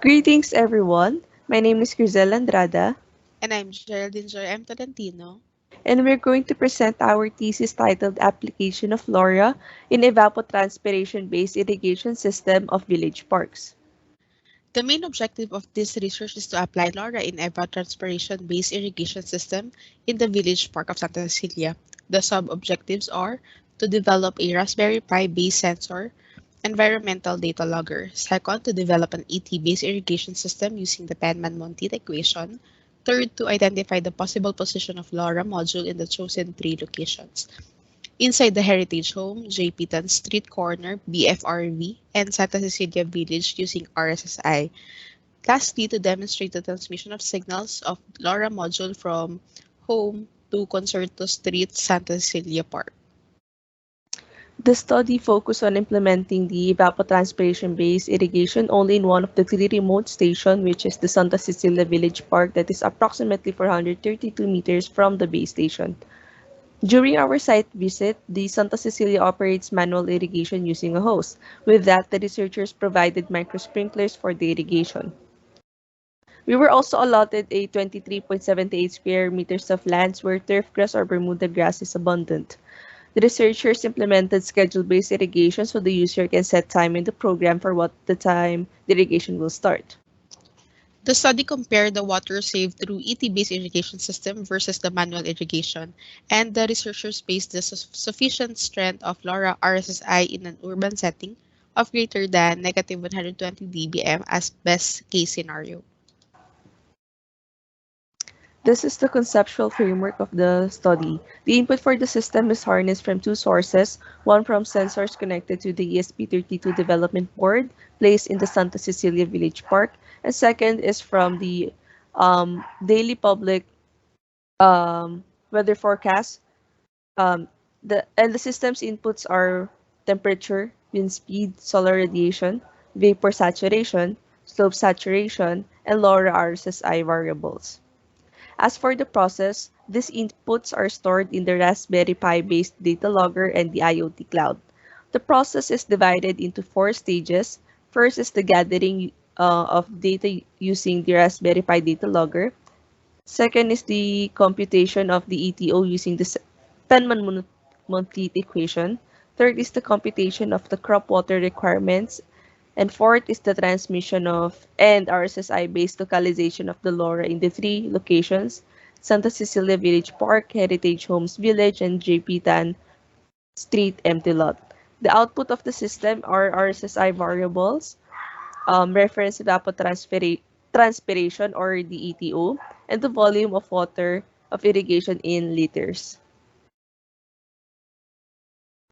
Greetings, everyone. My name is Grisel Andrada, And I'm Geraldine Joy M. Tolentino. and we're going to present our thesis titled Application of LoRa in Evapotranspiration-Based Irrigation System of Village Parks. The main objective of this research is to apply LoRa in evapotranspiration-based irrigation system in the village park of Santa Cecilia. The sub-objectives are to develop a Raspberry Pi-based sensor, environmental data logger. Second, to develop an ET-based irrigation system using the Penman-Monteith equation. Third, to identify the possible position of LoRa module in the chosen three locations. Inside the Heritage Home, J. Pitan Street Corner, BFRV, and Santa Cecilia Village using RSSI. Lastly, to demonstrate the transmission of signals of LoRa module from home to Concerto Street, Santa Cecilia Park. The study focused on implementing the evapotranspiration-based irrigation only in one of the three remote stations, which is the Santa Cecilia Village Park that is approximately 432 meters from the base station. During our site visit, the Santa Cecilia operates manual irrigation using a hose. With that, the researchers provided micro-sprinklers for the irrigation. We were also allotted a 23.78 square meters of lands where turf grass or Bermuda grass is abundant. The researchers implemented schedule-based irrigation so the user can set time in the program for what the time the irrigation will start. The study compared the water saved through ET-based irrigation system versus the manual irrigation, and the researchers based the sufficient strength of LoRa RSSI in an urban setting of greater than negative 120 dBm as best case scenario. This is the conceptual framework of the study. The input for the system is harnessed from two sources, one from sensors connected to the ESP32 development board placed in the Santa Cecilia Village Park, and second is from the daily public weather forecast. The system's inputs are temperature, wind speed, solar radiation, vapor saturation, slope saturation, and LoRa RSSI variables. As for the process, these inputs are stored in the Raspberry Pi-based data logger and the IoT cloud. The process is divided into four stages. First is the gathering of data using the Raspberry Pi data logger. Second is the computation of the ETO using the Penman-Monteith equation. Third is the computation of the crop water requirements. And fourth is the transmission of and RSSI-based localization of the LoRa in the three locations, Santa Cecilia Village Park, Heritage Homes Village, and JP Tan Street Empty Lot. The output of the system are RSSI variables, reference evapotranspiration or the ETO, and the volume of water of irrigation in liters.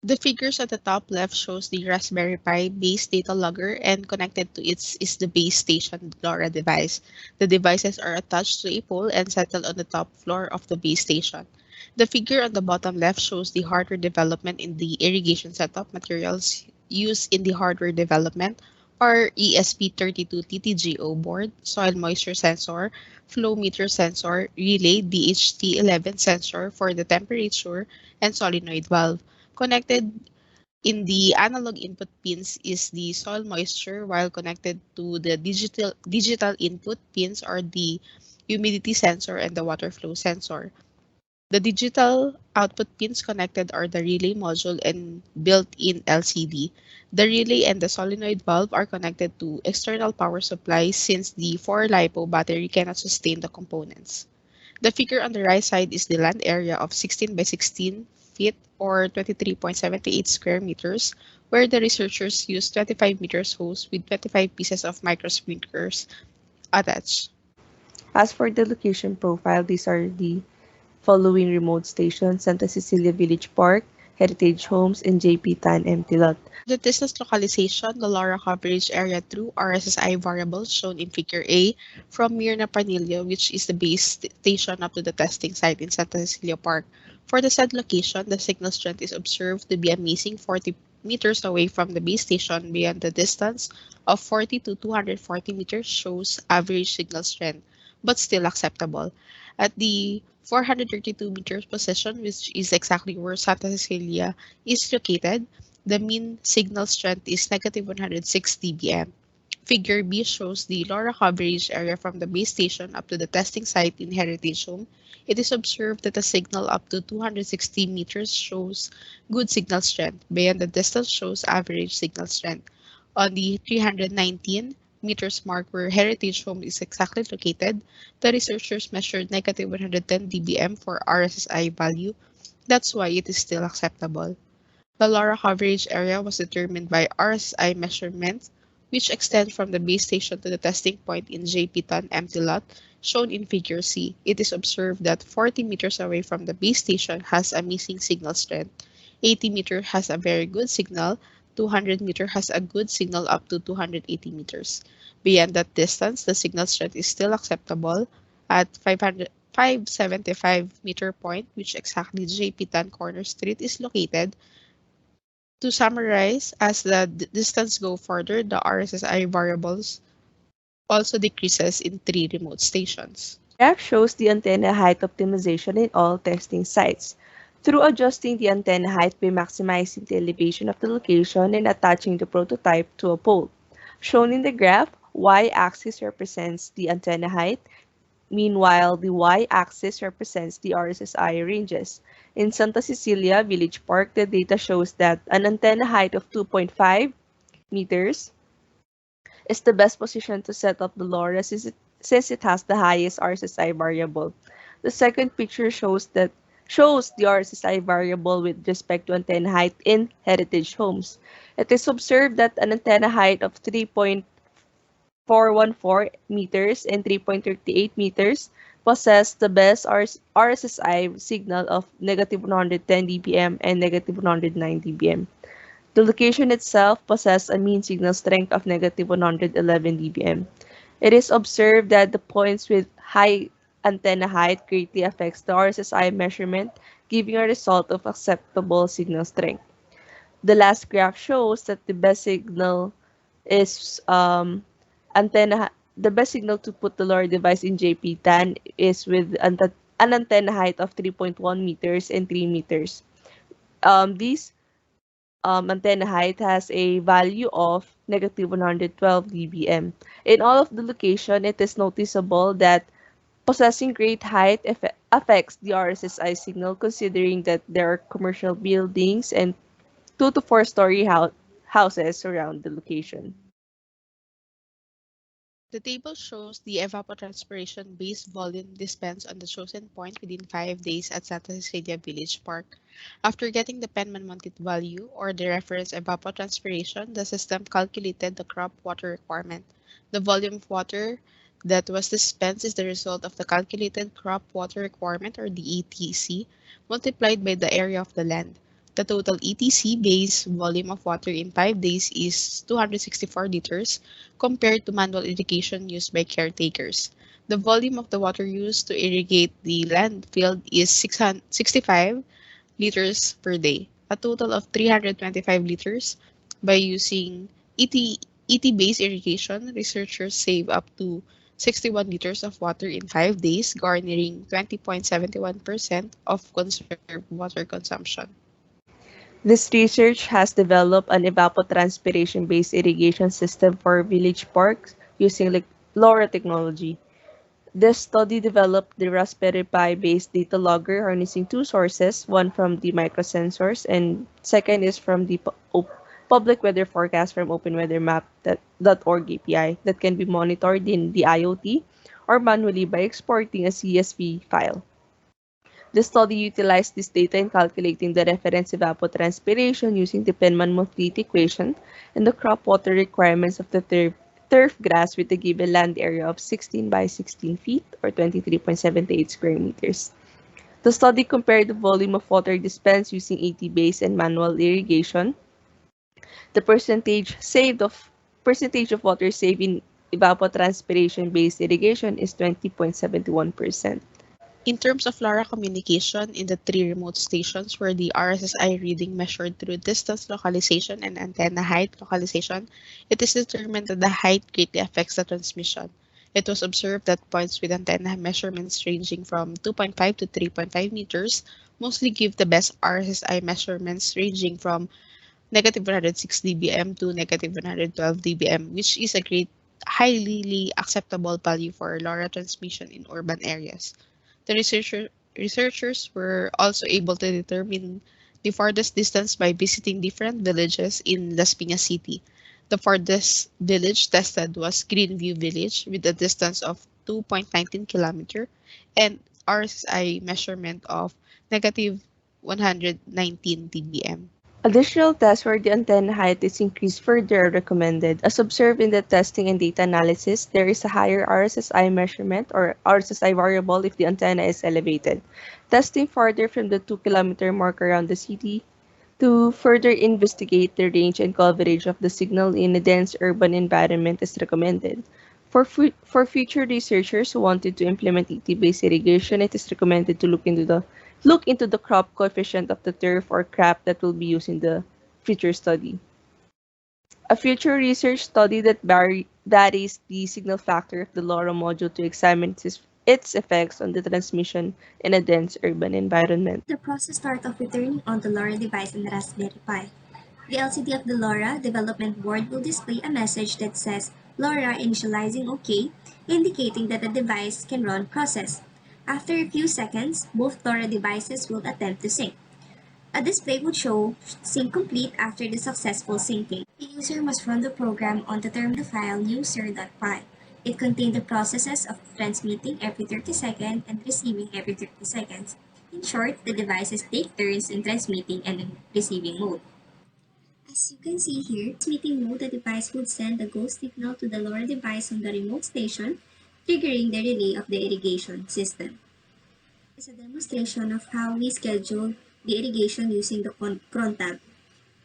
The figures at the top left shows the Raspberry Pi base data logger and connected to it is the base station LoRa device. The devices are attached to a pole and settled on the top floor of the base station. The figure on the bottom left shows the hardware development in the irrigation setup materials used in the hardware development are ESP32 TTGO board, soil moisture sensor, flow meter sensor, relay DHT11 sensor for the temperature, and solenoid valve. Connected in the analog input pins is the soil moisture, while connected to the digital input pins are the humidity sensor and the water flow sensor. The digital output pins connected are the relay module and built-in LCD. The relay and the solenoid valve are connected to external power supply since the 4 LiPo battery cannot sustain the components. The figure on the right side is the land area of 16 by 16 feet or 23.78 square meters, where the researchers used 25 meters hose with 25 pieces of microsprinklers attached. As for the location profile, these are the following remote stations: Santa Cecilia Village Park, Heritage Homes, and JP Tan Empty Lot. The distance localization, the LoRa coverage area through RSSI variables shown in Figure A from Mirna Panilio, which is the base station up to the testing site in Santa Cecilia Park. For the said location, the signal strength is observed to be a missing 40 meters away from the base station beyond the distance of 40 to 240 meters shows average signal strength, but still acceptable. At the 432 meters position, which is exactly where Santa Cecilia is located, the mean signal strength is negative 106 dBm. Figure B shows the LoRa coverage area from the base station up to the testing site in Heritage Home. It is observed that a signal up to 260 meters shows good signal strength. Beyond the distance shows average signal strength. On the 319 meters mark where Heritage Home is exactly located, the researchers measured negative 110 dBm for RSSI value. That's why it is still acceptable. The LoRa coverage area was determined by RSI measurements, which extend from the base station to the testing point in JP-TON empty lot, shown in Figure C. It is observed that 40 meters away from the base station has a missing signal strength. 80 meters has a very good signal. 200 meters has a good signal up to 280 meters. Beyond that distance, the signal strength is still acceptable at 575 meter point, which exactly JP-TON Corner Street is located. To summarize, as the distance go further, the RSSI variables also decreases in three remote stations. The graph shows the antenna height optimization in all testing sites. Through adjusting the antenna height by maximizing the elevation of the location and attaching the prototype to a pole. Shown in the graph, y-axis represents the antenna height. Meanwhile, the y-axis represents the RSSI ranges. In Santa Cecilia Village Park, the data shows that an antenna height of 2.5 meters is the best position to set up the LoRa since it has the highest RSSI variable. The second picture shows the RSSI variable with respect to antenna height in heritage homes. It is observed that an antenna height of 3.414 meters and 3.38 meters possess the best RSSI signal of negative 110 dBm and negative 109 dBm. The location itself possesses a mean signal strength of negative 111 dBm. It is observed that the points with high antenna height greatly affects the RSSI measurement, giving a result of acceptable signal strength. The last graph shows that is the best signal to put the LoRa device in JP-TAN is with an antenna height of 3.1 meters and 3 meters. These antenna height has a value of negative 112 dBm. In all of the location, it is noticeable that possessing great height affects the RSSI signal considering that there are commercial buildings and 2 to 4 story houses around the location. The table shows the evapotranspiration base volume dispensed on the chosen point within 5 days at Santa Cecilia Village Park. After getting the Penman-Montit value, or the reference evapotranspiration, the system calculated the crop water requirement. The volume of water that was dispensed is the result of the calculated crop water requirement, or the ETC, multiplied by the area of the land. The total ETC base volume of water in 5 days is 264 liters compared to manual irrigation used by caretakers. The volume of the water used to irrigate the land field is 65 liters per day, a total of 325 liters. By using ET-based irrigation, researchers save up to 61 liters of water in 5 days, garnering 20.71% of conserved water consumption. This research has developed an evapotranspiration-based irrigation system for village parks using LoRa technology. This study developed the Raspberry Pi-based data logger harnessing 2 sources, one from the microsensors and second is from the public weather forecast from openweathermap.org API that can be monitored in the IoT or manually by exporting a CSV file. The study utilized this data in calculating the reference evapotranspiration using the Penman-Montit equation and the crop water requirements of the turf grass with a given land area of 16 by 16 feet or 23.78 square meters. The study compared the volume of water dispensed using AT-based and manual irrigation. The percentage of water saved in evapotranspiration-based irrigation is 20.71%. In terms of LoRa communication in the 3 remote stations where the RSSI reading measured through distance localization and antenna height localization, it is determined that the height greatly affects the transmission. It was observed that points with antenna measurements ranging from 2.5 to 3.5 meters mostly give the best RSSI measurements ranging from negative 106 dBm to negative 112 dBm, which is a great, highly acceptable value for LoRa transmission in urban areas. The researchers were also able to determine the farthest distance by visiting different villages in Las Piñas City. The farthest village tested was Greenview Village with a distance of 2.19 kilometer and RSI measurement of negative 119 dBm. Additional tests where the antenna height is increased further are recommended. As observed in the testing and data analysis, there is a higher RSSI measurement or RSSI variable if the antenna is elevated. Testing farther from the 2-kilometer mark around the city to further investigate the range and coverage of the signal in a dense urban environment is recommended. For future researchers who wanted to implement ET-based irrigation, it is recommended to look into the crop coefficient of the turf or crop that will be used in the future study. A future research study that is the signal factor of the LoRa module to examine its effects on the transmission in a dense urban environment. The process start of returning on the LoRa device in Raspberry Pi. The LCD of the LoRa development board will display a message that says LoRa initializing OK, indicating that the device can run process. After a few seconds, both LoRa devices will attempt to sync. A display would show sync complete after the successful syncing. The user must run the program on the terminal file user.py. It contains the processes of transmitting every 30 seconds and receiving every 30 seconds. In short, the devices take turns in transmitting and in receiving mode. As you can see here, transmitting mode, the device would send the ghost signal to the LoRa device on the remote station, triggering the relay of the irrigation system. This is a demonstration of how we schedule the irrigation using the cron tab.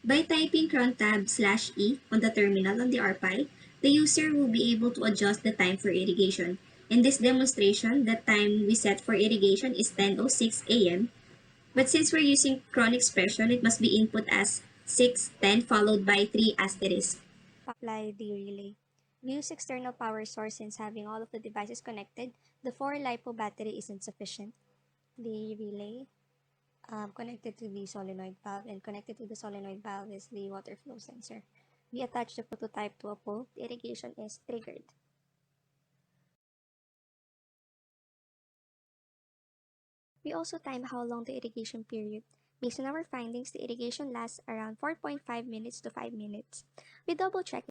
By typing cron tab /e on the terminal on the RPi, the user will be able to adjust the time for irrigation. In this demonstration, the time we set for irrigation is 10:06 a.m. But since we're using cron expression, it must be input as 6:10 followed by 3 asterisk. Apply the relay. We use external power source since having all of the devices connected, the 4 LiPo battery isn't sufficient. The relay connected to the solenoid valve, and connected to the solenoid valve is the water flow sensor. We attach the prototype to a pole. The irrigation is triggered. We also time how long the irrigation period. Based on our findings, the irrigation lasts around 4.5 minutes to 5 minutes. We double check.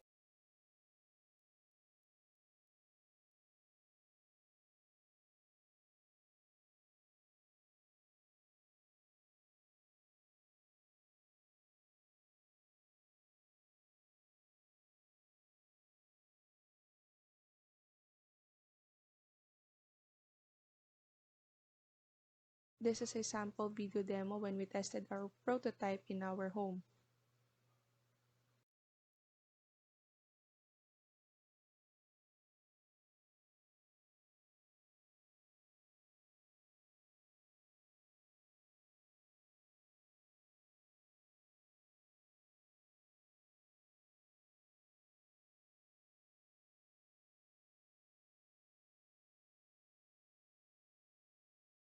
This is a sample video demo when we tested our prototype in our home.